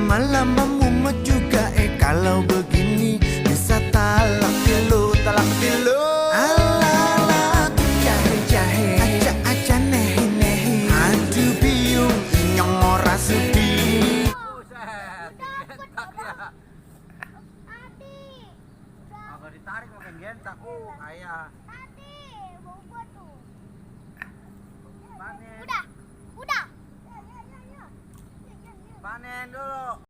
lama-lama mumet juga kalau begini bisa talak tilu ala tuh jahe-jahe aca-aca nehi-nehi aduh biung nyong ora sudi. Agak ditarik makin gentak, kayak